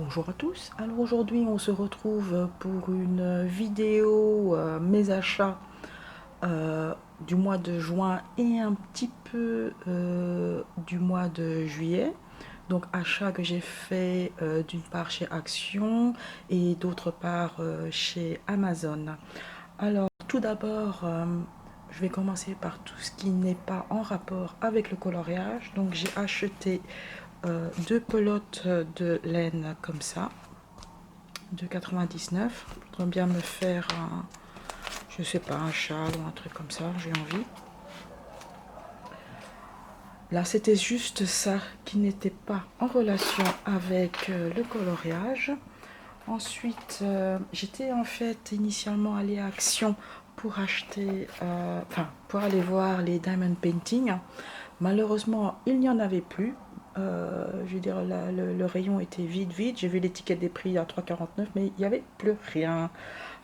Bonjour à tous, alors aujourd'hui on se retrouve pour une vidéo mes achats du mois de juin et un petit peu du mois de juillet. Donc achats que j'ai fait d'une part chez Action et d'autre part chez Amazon. Alors tout d'abord je vais commencer par tout ce qui n'est pas en rapport avec le coloriage. Donc j'ai acheté deux pelotes de laine comme ça de 99. Je voudrais bien me faire un, je sais pas, un châle ou un truc comme ça, j'ai envie. Là c'était juste ça qui n'était pas en relation avec le coloriage. Ensuite j'étais en fait initialement allée à Action pour acheter, pour aller voir les diamond painting. Malheureusement il n'y en avait plus. Je veux dire, le rayon était vide. J'ai vu l'étiquette des prix à 3,49, mais il n'y avait plus rien.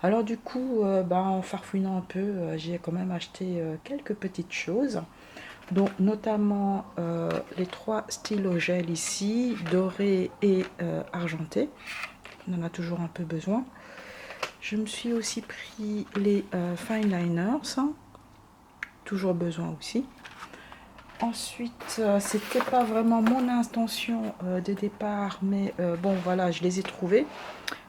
Alors du coup, en farfouillant un peu, j'ai quand même acheté quelques petites choses, dont notamment les trois stylos gel ici, doré et argenté. On en a toujours un peu besoin. Je me suis aussi pris les fine liners, toujours besoin aussi. Ensuite, c'était pas vraiment mon intention de départ, mais bon voilà, je les ai trouvés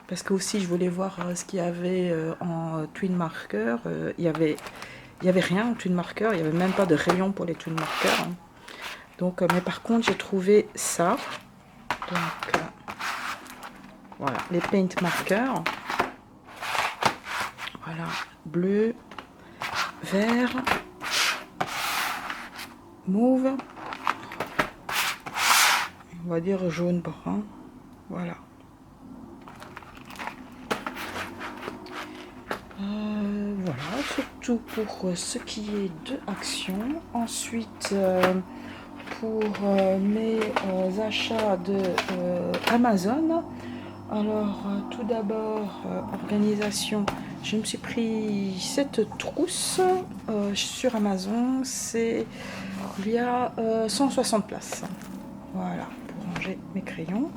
parce que aussi je voulais voir ce qu'il y avait en twin marker. Il y avait rien en twin marker, il y avait même pas de rayon pour les twin markers, hein. Donc, mais par contre j'ai trouvé ça. Donc voilà, les paint markers. Voilà, bleu, vert, mauve. On va dire jaune brun, voilà. Voilà, c'est tout pour ce qui est de Action. Ensuite, pour mes achats de Amazon, alors tout d'abord, organisation, je me suis pris cette trousse sur Amazon. Il y a 160 places. Voilà, pour ranger mes crayons.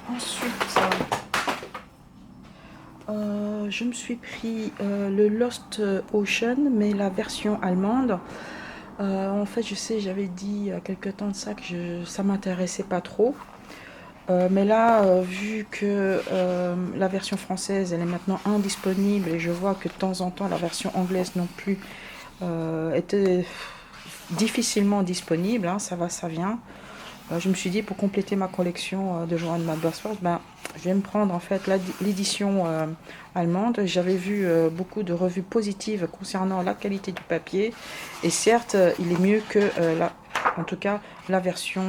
Ensuite, je me suis pris le Lost Ocean, mais la version allemande. En fait, je sais, j'avais dit il y a quelques temps de ça que ça m'intéressait pas trop. Mais là, vu que la version française, elle est maintenant indisponible, et je vois que de temps en temps, la version anglaise non plus était difficilement disponible, hein, ça va, ça vient. Je me suis dit, pour compléter ma collection de Johann Basford, je vais me prendre en fait l'édition allemande. J'avais vu beaucoup de revues positives concernant la qualité du papier, et certes il est mieux que en tout cas la version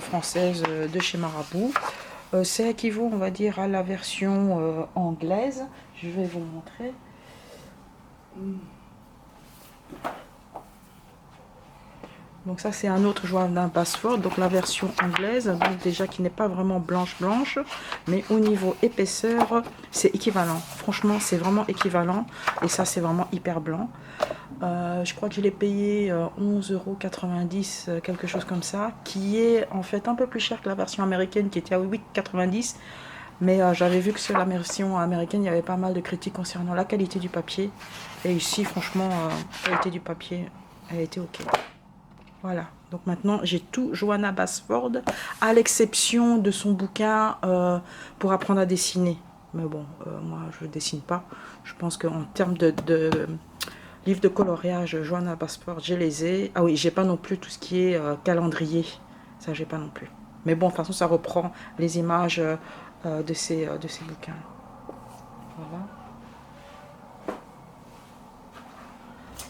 française de chez Marabout. C'est équivaut, on va dire, à la version anglaise. Je vais vous montrer. Donc ça c'est un autre Johann Basford, donc la version anglaise, donc déjà qui n'est pas vraiment blanche, mais au niveau épaisseur c'est équivalent. Franchement c'est vraiment équivalent, et ça c'est vraiment hyper blanc. Je crois que je l'ai payé 11,90 €, quelque chose comme ça, qui est en fait un peu plus cher que la version américaine qui était à 8,90 €. Mais j'avais vu que sur la version américaine il y avait pas mal de critiques concernant la qualité du papier, et ici franchement la qualité du papier elle était ok. Voilà, donc maintenant j'ai tout Johann Basford, à l'exception de son bouquin pour apprendre à dessiner. Mais bon, moi je dessine pas. Je pense qu'en termes de livres de coloriage, Johann Basford, j'ai les ai. Ah oui, j'ai pas non plus tout ce qui est calendrier. Ça, j'ai pas non plus. Mais bon, de toute façon, ça reprend les images de ces bouquins. Voilà.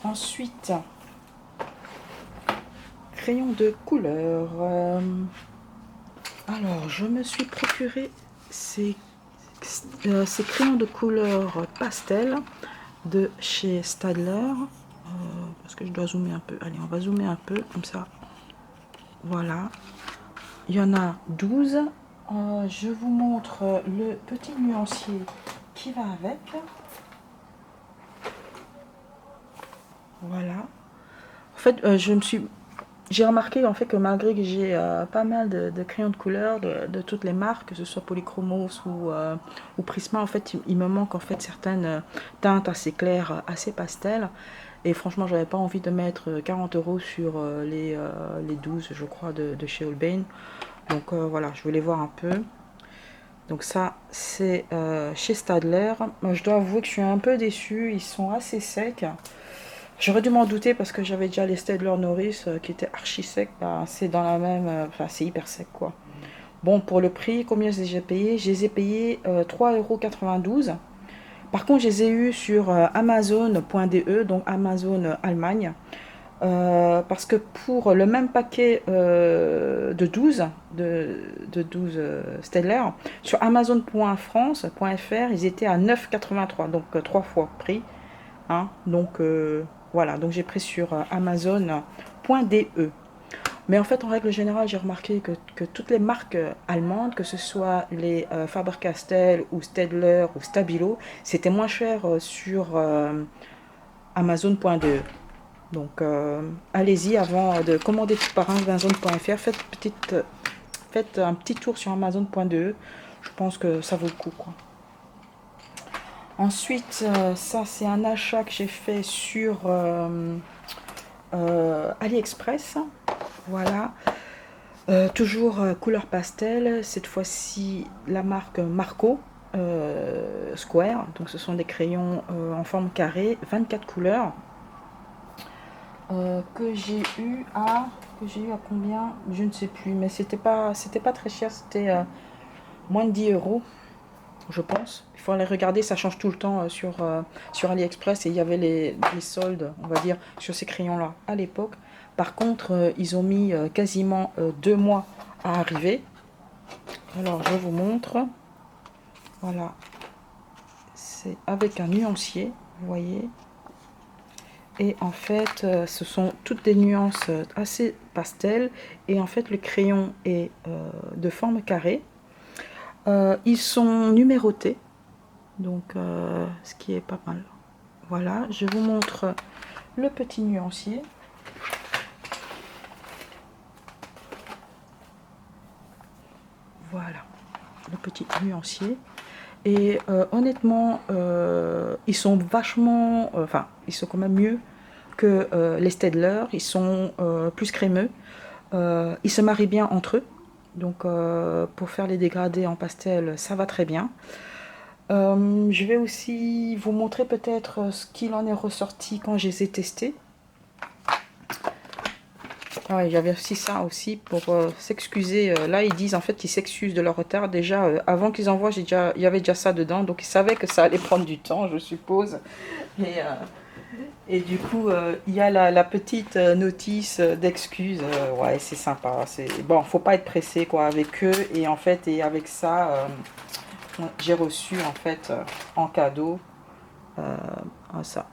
Ensuite, crayon de couleur. Alors, je me suis procuré ces crayons de couleur pastel de chez Staedtler. Parce que je dois zoomer un peu. Allez, on va zoomer un peu, comme ça. Voilà. Il y en a 12. Je vous montre le petit nuancier qui va avec. Voilà. En fait, j'ai remarqué en fait que malgré que j'ai pas mal de crayons de couleur de toutes les marques, que ce soit Polychromos ou Prisma, en fait il me manque en fait certaines teintes assez claires, assez pastel. Et franchement, j'avais pas envie de mettre 40 € sur les 12, je crois, de chez Holbein. Donc voilà, je voulais voir un peu. Donc ça, c'est chez Stadler. Moi, je dois avouer que je suis un peu déçue. Ils sont assez secs. J'aurais dû m'en douter parce que j'avais déjà les Stadler Norris qui étaient archi secs. Bah, c'est dans la même... Enfin, c'est hyper sec, quoi. Bon, pour le prix, combien j'ai payé? Je les ai payés 3,92 €. Par contre, je les ai eus sur Amazon.de, donc Amazon Allemagne. Parce que pour le même paquet de 12 Stedler, sur Amazon.france.fr, ils étaient à 9,83, donc 3 fois prix. Hein, donc voilà, donc j'ai pris sur Amazon.de. Mais en fait, en règle générale, j'ai remarqué que toutes les marques allemandes, que ce soit les Faber-Castell ou Stedler ou Stabilo, c'était moins cher sur Amazon.de. Donc allez-y avant de commander tout par Amazon.fr, faites un petit tour sur Amazon.de. Je pense que ça vaut le coup, quoi. Ensuite, ça c'est un achat que j'ai fait sur AliExpress. Voilà. Toujours couleur pastel. Cette fois-ci, la marque Marco Square. Donc ce sont des crayons en forme carrée, 24 couleurs. Que j'ai eu à combien, je ne sais plus, mais c'était pas très cher, c'était moins de 10 € je pense. Il faut aller regarder, ça change tout le temps sur AliExpress, et il y avait les soldes, on va dire, sur ces crayons là à l'époque. Par contre ils ont mis quasiment 2 mois à arriver. Alors je vous montre, voilà, c'est avec un nuancier, vous voyez. Et en fait, ce sont toutes des nuances assez pastel. Et en fait, le crayon est de forme carrée. Ils sont numérotés. Donc, ce qui est pas mal. Voilà, je vous montre le petit nuancier. Voilà, le petit nuancier. Et honnêtement, ils sont vachement... Enfin, ils sont quand même mieux que les Stedler. Ils sont plus crémeux. Ils se marient bien entre eux. Donc, pour faire les dégradés en pastel, ça va très bien. Je vais aussi vous montrer peut-être ce qu'il en est ressorti quand je les ai testés. Ah, il y avait aussi ça aussi pour s'excuser. Là, ils disent en fait qu'ils s'excusent de leur retard. Déjà, avant qu'ils envoient, il y avait déjà ça dedans. Donc, ils savaient que ça allait prendre du temps, je suppose. Et du coup, il y a la petite notice d'excuses. Ouais, c'est sympa. Bon, faut pas être pressé quoi avec eux. Et en fait, et avec ça, j'ai reçu en fait en cadeau ça.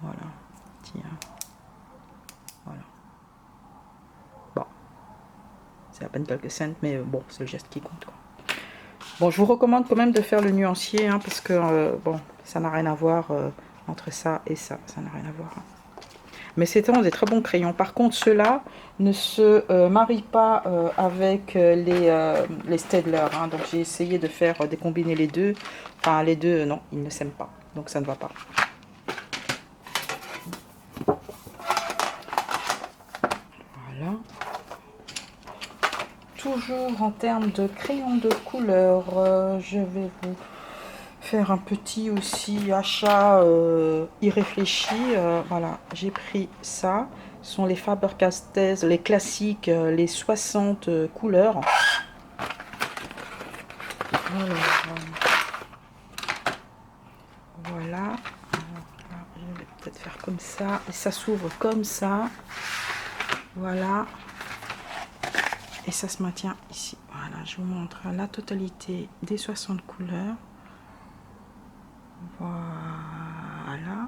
Voilà. Tiens. Voilà. Bon. C'est à peine quelques cents, mais bon, c'est le geste qui compte, quoi. Bon, je vous recommande quand même de faire le nuancier, hein, parce que, bon, ça n'a rien à voir entre ça et ça. Ça n'a rien à voir. Hein. Mais c'est vraiment des très bons crayons. Par contre, ceux-là ne se marient pas avec les Stedler. Hein. Donc, j'ai essayé de faire décombiner les deux. Enfin, les deux, non, ils ne s'aiment pas. Donc, ça ne va pas. Voilà. Toujours en termes de crayons de couleur, je vais vous faire un petit aussi achat irréfléchi. Voilà, j'ai pris ça. Ce sont les Faber-Castell, les classiques, les 60 couleurs. Alors, voilà. Alors, je vais peut-être faire comme ça. Et ça s'ouvre comme ça. Voilà. Et ça se maintient ici. Voilà, je vous montre la totalité des 60 couleurs. Voilà.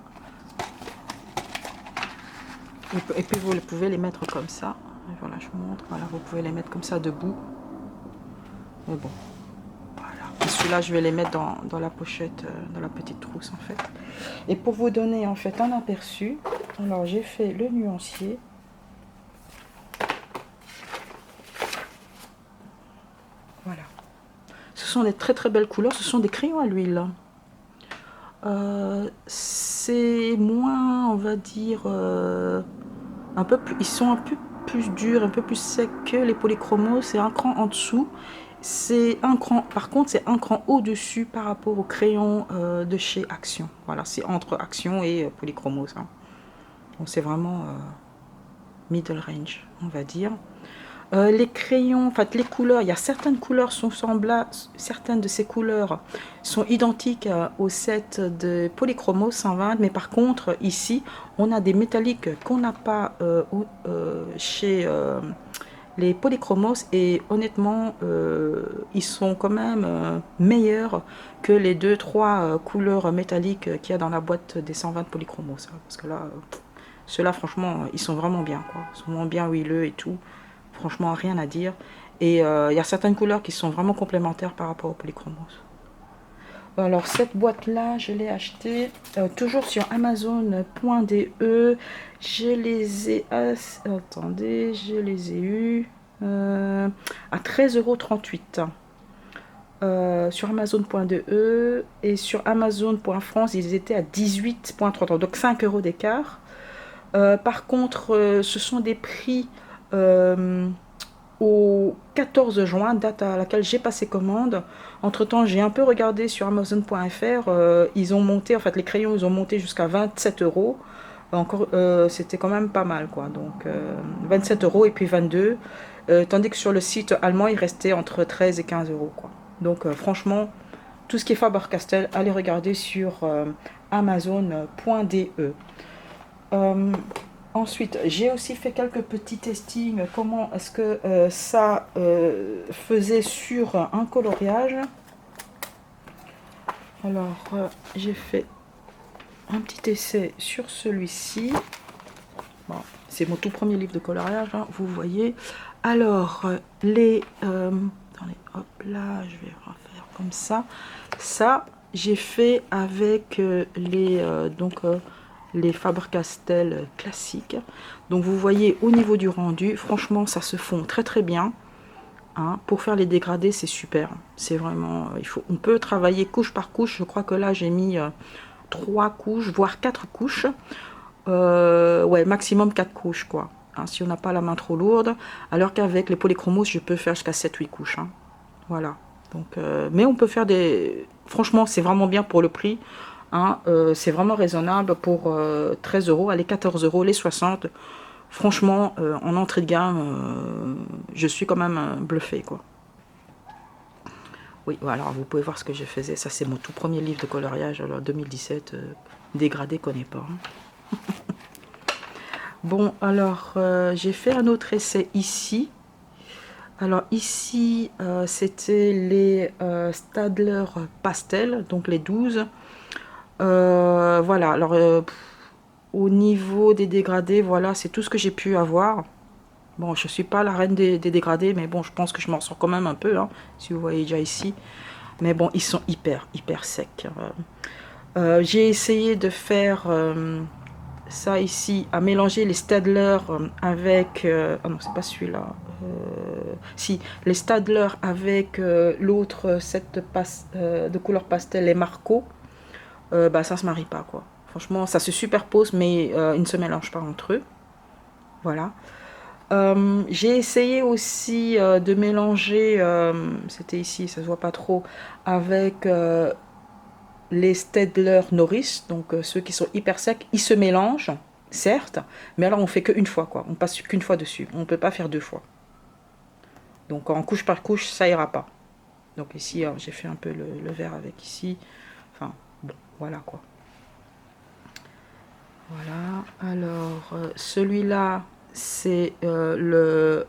Et puis vous pouvez les mettre comme ça. Et voilà, je vous montre. Voilà, vous pouvez les mettre comme ça debout. Mais bon, voilà. Et celui-là, je vais les mettre dans la pochette, dans la petite trousse en fait. Et pour vous donner en fait un aperçu, alors j'ai fait le nuancier. sont des très très belles couleurs. Ce sont des crayons à l'huile. C'est moins, on va dire, un peu plus, ils sont un peu plus durs, un peu plus secs que les polychromos. C'est un cran en dessous. C'est un cran, par contre, c'est un cran au-dessus par rapport aux crayons de chez Action. Voilà, c'est entre Action et polychromos. Hein. Donc c'est vraiment middle range, on va dire. Les crayons, en fait, les couleurs, il y a certaines couleurs sont semblables, certaines de ces couleurs sont identiques au set de Polychromos 120, mais par contre, ici, on a des métalliques qu'on n'a pas chez les Polychromos, et honnêtement, ils sont quand même meilleurs que les 2-3 couleurs métalliques qu'il y a dans la boîte des 120 Polychromos. Parce que là, ceux-là, franchement, ils sont vraiment bien, quoi. Ils sont vraiment bien huileux et tout. Franchement, rien à dire. Et il y a certaines couleurs qui sont vraiment complémentaires par rapport au polychromos. Alors, cette boîte-là, je l'ai achetée toujours sur Amazon.de. Je les ai... attendez, je les ai eus à 13,38 € sur Amazon.de. Et sur Amazon.France, ils étaient à 18,30 €. Donc 5 € d'écart. Par contre, ce sont des prix... au 14 juin, date à laquelle j'ai passé commande. Entre temps, j'ai un peu regardé sur Amazon.fr. Ils ont monté, en fait, les crayons, ils ont monté jusqu'à 27 €. Encore, c'était quand même pas mal, quoi. Donc, 27 € et puis 22. Tandis que sur le site allemand, il restait entre 13 et 15 €, quoi. Donc, franchement, tout ce qui est Faber-Castell, allez regarder sur Amazon.de. Ensuite, j'ai aussi fait quelques petits testings, comment est-ce que ça faisait sur un coloriage. Alors, j'ai fait un petit essai sur celui-ci. Bon, c'est mon tout premier livre de coloriage, hein, vous voyez. Alors, attendez, hop là, je vais refaire comme ça. Ça, j'ai fait avec les Faber-Castell classiques. Donc vous voyez au niveau du rendu, franchement ça se fond très très bien. Hein. Pour faire les dégradés, c'est super. C'est vraiment, on peut travailler couche par couche. Je crois que là j'ai mis 3 couches, voire 4 couches. Ouais, maximum 4 couches, quoi. Hein, si on n'a pas la main trop lourde. Alors qu'avec les polychromos, je peux faire jusqu'à 7-8 couches. Hein. Voilà. Donc, mais on peut faire des... Franchement, c'est vraiment bien pour le prix. Hein, c'est vraiment raisonnable pour 13 €, allez 14 € les 60. Franchement, en entrée de gamme, je suis quand même bluffée, quoi. Oui, voilà, vous pouvez voir ce que je faisais. Ça, c'est mon tout premier livre de coloriage, alors 2017. Dégradé, connais pas. Hein. Bon, alors, j'ai fait un autre essai ici. Alors ici, c'était les Staedtler Pastel, donc les 12. Voilà, alors au niveau des dégradés, voilà, c'est tout ce que j'ai pu avoir. Bon, je suis pas la reine des dégradés, mais bon, je pense que je m'en sors quand même un peu, hein, si vous voyez déjà ici. Mais bon, ils sont hyper secs. J'ai essayé de faire ça ici, à mélanger les Staedtler avec... ah non, c'est pas celui-là. Si, les Staedtler avec l'autre set de couleur pastel, les Marco. Bah ça se marie pas, quoi. Franchement, ça se superpose, mais ils ne se mélangent pas entre eux. Voilà. J'ai essayé aussi de mélanger, c'était ici, ça se voit pas trop, avec les Staedtler Norris, donc ceux qui sont hyper secs. Ils se mélangent, certes, mais alors on fait qu'une fois, quoi. On passe qu'une fois dessus. On ne peut pas faire 2 fois. Donc en couche par couche, ça ira pas. Donc ici, j'ai fait un peu le vert avec ici. Enfin, bon, voilà, quoi. Voilà, alors celui-là, c'est le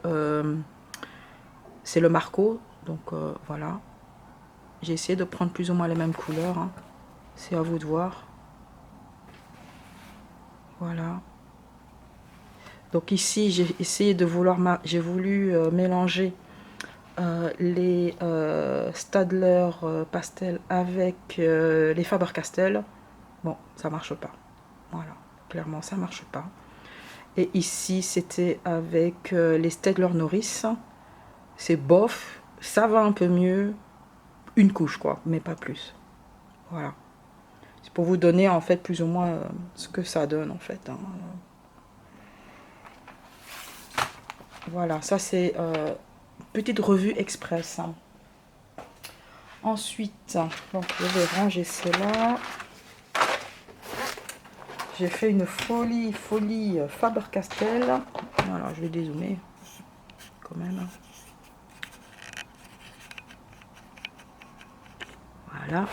Marco, donc voilà. J'ai essayé de prendre plus ou moins les mêmes couleurs, hein. C'est à vous de voir. Voilà. Donc ici, j'ai essayé de j'ai voulu mélanger les Staedtler Pastel avec les Faber-Castell. Bon, ça marche pas. Voilà. Clairement, ça marche pas. Et ici, c'était avec les Staedtler Norris. C'est bof, ça va un peu mieux. une couche, quoi, mais pas plus. Voilà. C'est pour vous donner, en fait, plus ou moins ce que ça donne, en fait. Hein. Voilà, ça, c'est petite revue express. Hein. Ensuite, donc, je vais ranger cela. J'ai fait une folie Faber-Castell. Voilà, je vais dézoomer quand même. Voilà.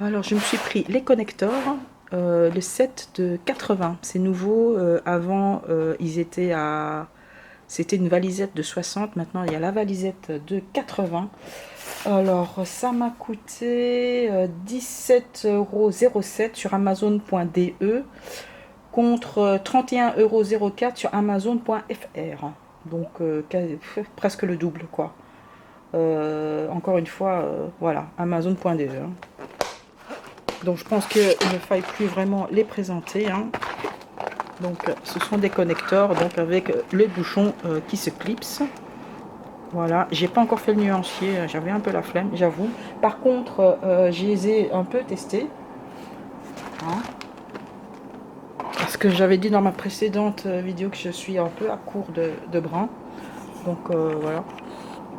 Alors, je me suis pris les connecteurs, le set de 80. C'est nouveau. Avant, ils étaient à... C'était une valisette de 60. Maintenant, il y a la valisette de 80. Alors, ça m'a coûté 17,07 € sur Amazon.de contre 31,04 € sur Amazon.fr. Donc, presque le double, quoi. Encore une fois, voilà, Amazon.de. Hein. Donc, je pense qu'il ne faille plus vraiment les présenter. Hein. Donc, ce sont des connecteurs donc avec le bouchon qui se clipse. Voilà, j'ai pas encore fait le nuancier, j'avais un peu la flemme, j'avoue. Par contre, je les ai un peu testés. Hein, parce que j'avais dit dans ma précédente vidéo que je suis un peu à court de brin. Donc voilà.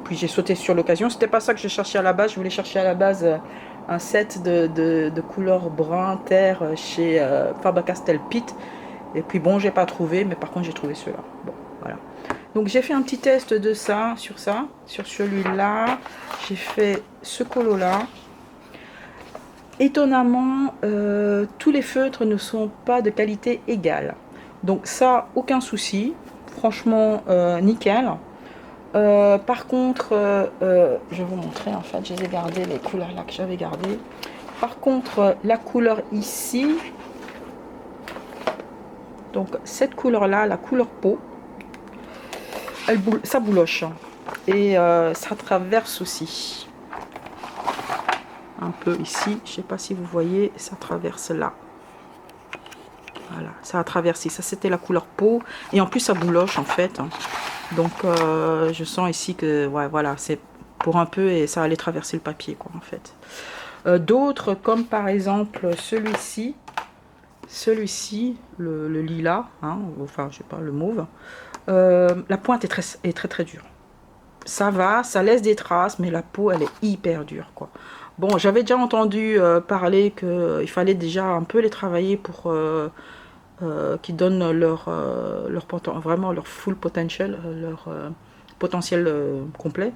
Puis j'ai sauté sur l'occasion. C'était pas ça que je cherchais à la base. Je voulais chercher à la base un set de couleur brun terre chez Faber-Castell Pitt. Et puis bon, j'ai pas trouvé, mais par contre j'ai trouvé ceux-là. Bon, voilà. Donc j'ai fait un petit test de ça, sur celui-là. J'ai fait ce colo-là. Étonnamment, tous les feutres ne sont pas de qualité égale. Donc ça, aucun souci. Franchement, nickel. Par contre, je vais vous montrer, en fait, je les ai gardés, les couleurs là que j'avais gardées. Par contre, la couleur ici, donc cette couleur-là, la couleur peau, ça bouloche. Et ça traverse aussi. Un peu ici, je sais pas si vous voyez, ça traverse là. Voilà, ça a traversé. Ça, c'était la couleur peau. Et en plus, ça bouloche, en fait. Donc, je sens ici que, ouais, voilà, c'est pour un peu et ça allait traverser le papier, quoi, en fait. D'autres, comme par exemple celui-ci. Celui-ci, le lilas, hein, enfin, je sais pas, le mauve. La pointe est très dure. Ça va, ça laisse des traces, mais la peau, elle est hyper dure, quoi. Bon, j'avais déjà entendu parler qu'il fallait déjà un peu les travailler pour qu'ils donnent vraiment leur full potential, leur potentiel complet.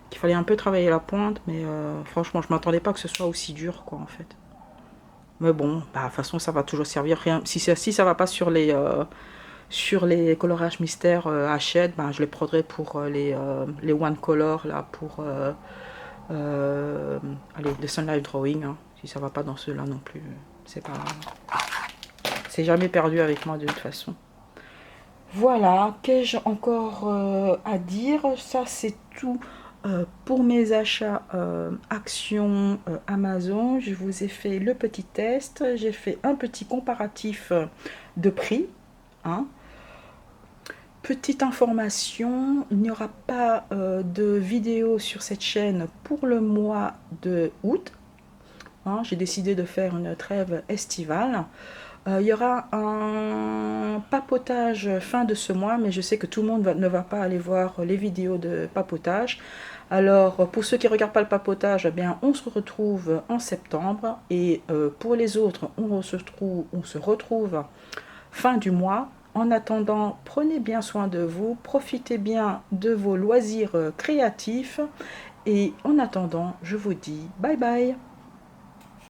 Qu'il fallait un peu travailler la pointe, mais franchement, je m'attendais pas que ce soit aussi dur, quoi, en fait. Mais bon, bah, de toute façon, ça va toujours servir. Rien, si ça va pas sur les colorages mystères Hachette, ben, je les prendrai pour les One Color, là, pour allez, le Sunlight Drawing. Hein. Si ça va pas dans ceux-là non plus, c'est pas... C'est jamais perdu avec moi de toute façon. Voilà, qu'ai-je encore à dire? Ça, c'est tout pour mes achats actions Amazon. Je vous ai fait le petit test. J'ai fait un petit comparatif de prix. Hein. Petite information, il n'y aura pas de vidéo sur cette chaîne pour le mois de août. Hein, j'ai décidé de faire une trêve estivale. Il y aura un papotage fin de ce mois, mais je sais que tout le monde ne va pas aller voir les vidéos de papotage. Alors, pour ceux qui ne regardent pas le papotage, eh bien, on se retrouve en septembre. Et pour les autres, on se retrouve fin du mois. En attendant, prenez bien soin de vous, profitez bien de vos loisirs créatifs. Et en attendant, je vous dis bye bye.